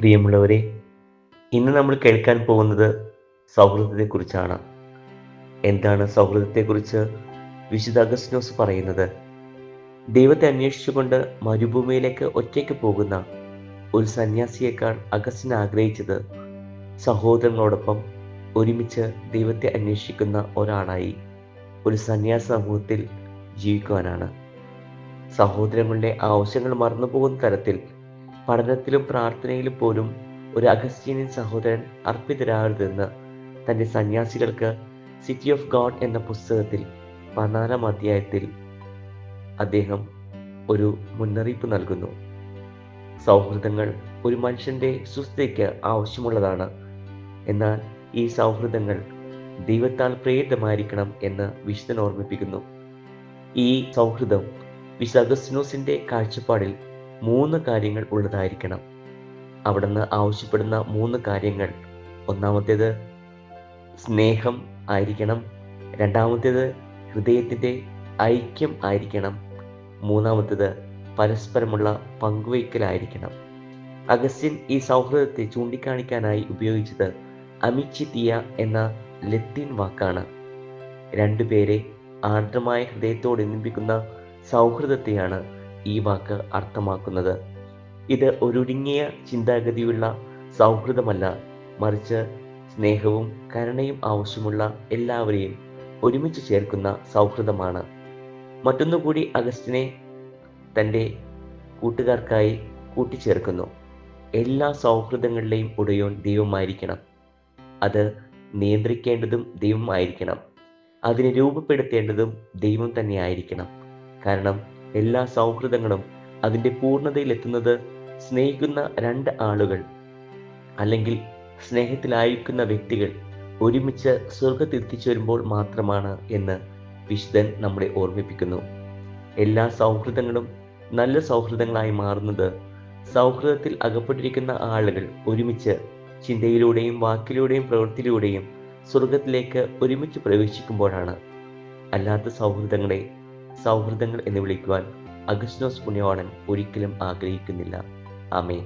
പ്രിയമുള്ളവരെ, ഇന്ന് നമ്മൾ കേൾക്കാൻ പോകുന്നത് സൗഹൃദത്തെക്കുറിച്ചാണ്. എന്താണ് സൗഹൃദത്തെക്കുറിച്ച് വിശുദ്ധ അഗസ്റ്റിനോസ് പറയുന്നത്? ദൈവത്തെ അന്വേഷിച്ചുകൊണ്ട് മരുഭൂമിയിലേക്ക് ഒറ്റയ്ക്ക് പോകുന്ന ഒരു സന്യാസിയേക്കാൾ അഗസ്റ്റിൻ ആഗ്രഹിച്ചത് സഹോദരങ്ങളോടൊപ്പം ഒരുമിച്ച് ദൈവത്തെ അന്വേഷിക്കുന്ന ഒരാളായി ഒരു സന്യാസ സമൂഹത്തിൽ ജീവിക്കുവാനാണ്. സഹോദരങ്ങളുടെ ആവശ്യങ്ങൾ മറന്നുപോകുന്ന തരത്തിൽ പഠനത്തിലും പ്രാർത്ഥനയിലും പോലും ഒരു അഗസ്റ്റീനിയൻ സഹോദരൻ അർപ്പിതരാകരുതെന്ന് തൻ്റെ സന്യാസികൾക്ക് സിറ്റി ഓഫ് ഗോഡ് എന്ന പുസ്തകത്തിൽ 14-ാം അധ്യായത്തിൽ അദ്ദേഹം ഒരു മുന്നറിയിപ്പ് നൽകുന്നു. സൗഹൃദങ്ങൾ ഒരു മനുഷ്യൻ്റെ സുസ്ഥിതിക്ക് ആവശ്യമുള്ളതാണ്. എന്നാൽ ഈ സൗഹൃദങ്ങൾ ദൈവത്താൽ പ്രേരിതമായിരിക്കണം എന്ന് വിശുദ്ധൻ ഓർമ്മിപ്പിക്കുന്നു. ഈ സൗഹൃദം വിശുദ്ധ അഗസ്റ്റിനോസിൻ്റെ കാഴ്ചപ്പാടിൽ 3 കാര്യങ്ങൾ ഉള്ളതായിരിക്കണം. അവിടുന്ന് ആവശ്യപ്പെടുന്ന 3 കാര്യങ്ങൾ: ഒന്നാമത്തേത് സ്നേഹം ആയിരിക്കണം, രണ്ടാമത്തേത് ഹൃദയത്തിൻ്റെ ഐക്യം ആയിരിക്കണം, മൂന്നാമത്തേത് പരസ്പരമുള്ള പങ്കുവയ്ക്കലായിരിക്കണം. അഗസ്റ്റിൻ ഈ സൗഹൃദത്തെ ചൂണ്ടിക്കാണിക്കാനായി ഉപയോഗിച്ചത് അമിച്ചിത്തിയ എന്ന ലത്തീൻ വാക്കാണ്. 2 പേരെ ആർദ്രമായ ഹൃദയത്തോട് ഒന്നിപ്പിക്കുന്ന സൗഹൃദത്തെയാണ് ഈ വാക്ക് അർത്ഥമാക്കുന്നത്. ഇത് ഒരുങ്ങിയ ചിന്താഗതിയുള്ള സൗഹൃദമല്ല, മറിച്ച് സ്നേഹവും കരുണയും ആവശ്യമുള്ള എല്ലാവരെയും ഒരുമിച്ച് ചേർക്കുന്ന സൗഹൃദമാണ്. മറ്റൊന്നുകൂടി അഗസ്റ്റിനെ തൻ്റെ കൂട്ടുകാർക്കായി കൂട്ടിച്ചേർക്കുന്നു. എല്ലാ സൗഹൃദങ്ങളിലെയും ഉടയോൻ ദൈവമായിരിക്കണം. അത് നിയന്ത്രിക്കേണ്ടതും ദൈവമായിരിക്കണം. അതിനെ രൂപപ്പെടുത്തേണ്ടതും ദൈവം തന്നെയായിരിക്കണം. കാരണം എല്ലാ സൗഹൃദങ്ങളും അതിൻ്റെ പൂർണ്ണതയിലെത്തുന്നത് സ്നേഹിക്കുന്ന 2 ആളുകൾ അല്ലെങ്കിൽ സ്നേഹത്തിലായിരിക്കുന്ന വ്യക്തികൾ ഒരുമിച്ച് സ്വർഗത്തിലെത്തിച്ചു വരുമ്പോൾ മാത്രമാണ് എന്ന് വിശുദ്ധൻ നമ്മളെ ഓർമ്മിപ്പിക്കുന്നു. എല്ലാ സൗഹൃദങ്ങളും നല്ല സൗഹൃദങ്ങളായി മാറുന്നത് സൗഹൃദത്തിൽ അകപ്പെട്ടിരിക്കുന്ന ആളുകൾ ഒരുമിച്ച് ചിന്തയിലൂടെയും വാക്കിലൂടെയും പ്രവൃത്തിയിലൂടെയും സ്വർഗത്തിലേക്ക് ഒരുമിച്ച് പ്രവേശിക്കുമ്പോഴാണ്. അല്ലാത്ത സൗഹൃദങ്ങളെ സൗഹൃദങ്ങൾ എന്ന് വിളിക്കുവാൻ അഗസ്റ്റിനോസ് പുണ്യവാളൻ ഒരിക്കലും ആഗ്രഹിക്കുന്നില്ല. ആമേൻ.